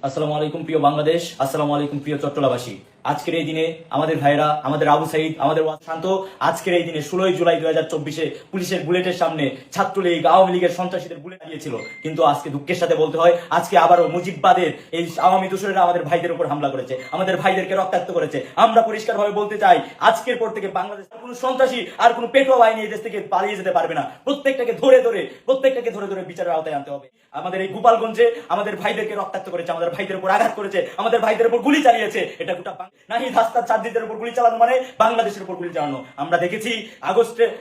আসসালামু আলাইকুম প্রিয় বাংলাদেশ, আসসালামু আলাইকুম প্রিয় চট্টলাবাসী। আজকের এই দিনে আমাদের ভাইরা, আমাদের আবু সাইদ, আমাদের শান্ত আজকের এই দিনে 16 জুলাই 2024 পুলিশের বুলেটের সামনে ছাত্রলীগ, আওয়ামী লীগের সন্ত্রাসীদের বুলেট দিয়েছিল। কিন্তু আজকে দুঃখের সাথে বলতে হয়, আজকে আবারও মুজিববাদের এই আওয়ামী দোসরেরা আমাদের ভাইদের উপর হামলা করেছে, আমাদের ভাইদেরকে রক্তাক্ত করেছে। আমরা পরিষ্কারভাবে বলতে চাই, আজকের পর থেকে বাংলাদেশ কোনো সন্ত্রাসী আর কোনো পেটোয়া বাহিনী এই দেশ থেকে পালিয়ে যেতে পারবে না। প্রত্যেকটাকে ধরে ধরে বিচারের আওতায় আনতে হবে। আমাদের এই গোপালগঞ্জে আমাদের ভাইদেরকে রক্তাক্ত করেছে, আমাদের ভাইদের উপর আঘাত করেছে, আমাদের ভাইদের উপর গুলি চালিয়েছে। এটা গোটা নাহিদ হাসনাত সাদ্দিদের উপর গুলি চালানো মানে বাংলাদেশের উপর গুলি চালানো। আমরা দেখেছি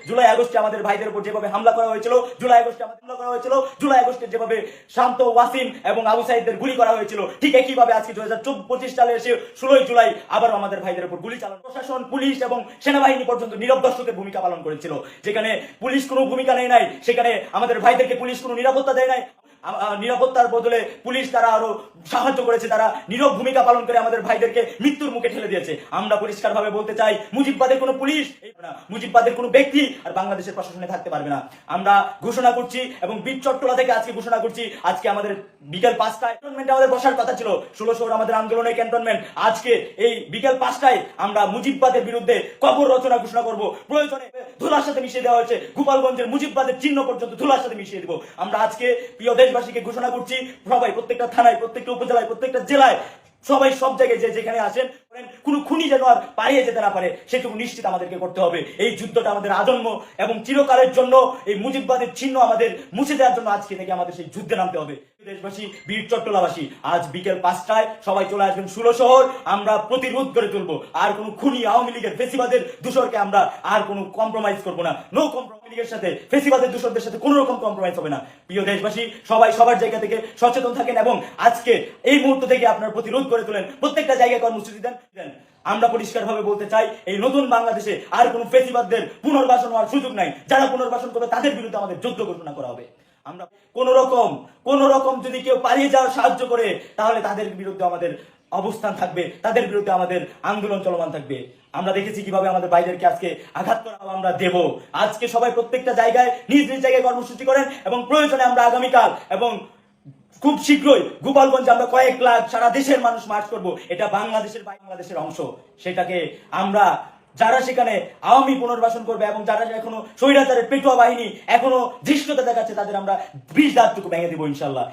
জুলাই আগস্টে আমাদের ভাইদের উপর যেভাবে হামলা করা হয়েছিল, জুলাই আগস্টে যেভাবে শান্ত, ওয়াসিম এবং আবু সাইদদের গুলি করা হয়েছিল, ঠিক একইভাবে আজকে 2025 সালে এসে 16 জুলাই আবারও আমাদের ভাইদের উপর গুলি চালানো। প্রশাসন, পুলিশ এবং সেনাবাহিনী পর্যন্ত নীরব দর্শকের ভূমিকা পালন করেছিল। যেখানে পুলিশ কোনো ভূমিকা নেয় নাই, সেখানে আমাদের ভাইদেরকে পুলিশ কোনো নিরাপত্তা দেয় নাই। নিরাপত্তার বদলে পুলিশ তারা আরো সাহায্য করেছে, তারা নীরব ভূমিকা পালন করে আমাদের ভাইদেরকে মৃত্যুর মুখে ঠেলে দিয়েছে। আমরা পরিষ্কার ভাবে বলতে চাই, মুজিববাদের কোনো পুলিশ, মুজিববাদের কোনো ব্যক্তি আর বাংলাদেশের প্রশাসনে থাকতে পারবে না। আমরা ঘোষণা করছি এবং বীর চট্টলা থেকে আজকে ঘোষণা করছি, আজকে আমাদের বিকেল 5টায় ক্যান্টনমেন্টে আমাদের বসার কথা ছিল। 16 শহর আমাদের আন্দোলনের ক্যান্টনমেন্ট। আজকে এই বিকেল 5টায় আমরা মুজিববাদের বিরুদ্ধে কবর রচনা ঘোষণা করব। প্রয়োজনে ধুলার সাথে মিশিয়ে দেওয়া হয়েছে গোপালগঞ্জের মুজিববাদের চিহ্ন পর্যন্ত ধুলার সাথে মিশিয়ে দেব। আমরা আজকে প্রিয় দেশবাসীকে ঘোষণা করছি, সবাই প্রত্যেকটা থানায়, প্রত্যেকটা উপজেলায়, প্রত্যেকটা জেলায়, সবাই সব জায়গায় যেখানে আসেন, কোন খুনি যেন আর পালিয়ে যেতে না পারে, সেটুকু নিশ্চিত আমাদেরকে করতে হবে। এই যুদ্ধটা আমাদের আজন্ম এবং চিরকালের জন্য, এই মুজিববাদের চিহ্ন আমাদের মুছে দেওয়ার জন্য আজকে থেকে আমাদের সেই যুদ্ধে নামতে হবে। দেশবাসী, বীর চট্টলাবাসী, আজ বিকেল 5টায় সবাই চলে আসবেন 16 শহর। আমরা প্রতিরোধ করে তুলবো। আর কোন খুনি আওয়ামী লীগের ফেসিবাদের দূষরকে আমরা আর কোনো কম্প্রোমাইজ করবো না। No compromise. লীগের সাথে, ফেসিবাদের দূষরদের সাথে কোনো রকম কম্প্রোমাইজ হবে না। প্রিয় দেশবাসী, সবাই সবার জায়গা থেকে সচেতন থাকেন এবং আজকে এই মুহূর্ত থেকে আপনার প্রতিরোধ করে তোলেন। প্রত্যেকটা জায়গায় কর্মসূচি দেন। আমরা পরিষ্কার ভাবে বলতে চাই, এই নতুন বাংলাদেশে আর কোন ফেসিবাদদের পুনর্বাসন হওয়ার সুযোগ নাই। যারা পুনর্বাসন করবে তাদের বিরুদ্ধে আমাদের যুদ্ধ ঘোষণা করা হবে। আমরা কোন রকম যদি কেউ পালিয়ে যাওয়ার সাহায্য করে, তাহলে তাদের বিরুদ্ধে আমাদের অবস্থান থাকবে, তাদের বিরুদ্ধে আমাদের আন্দোলন চলমান থাকবে। আমরা দেখেছি কিভাবে আমাদের ভাইদেরকে আজকে আঘাত করা আমরা দেব। আজকে সবাই প্রত্যেকটা জায়গায় নিজ নিজ জায়গায় কর্মসূচি করেন এবং প্রয়োজনে আমরা আগামীকাল এবং খুব শীঘ্রই গোপালগঞ্জে আমরা কয়েক লাখ সারা দেশের মানুষ মার্চ করব। এটা বাংলাদেশের অংশ। সেটাকে আমরা, যারা সেখানে আওয়ামী পুনর্বাসন করবে এবং যারা এখনো স্বৈরাচারের পেটোয়া বাহিনী এখনো ধৃষ্টতা দেখাচ্ছে, তাদের আমরা 20 দাঁতটুকু ভেঙে দেবো ইনশাল্লাহ।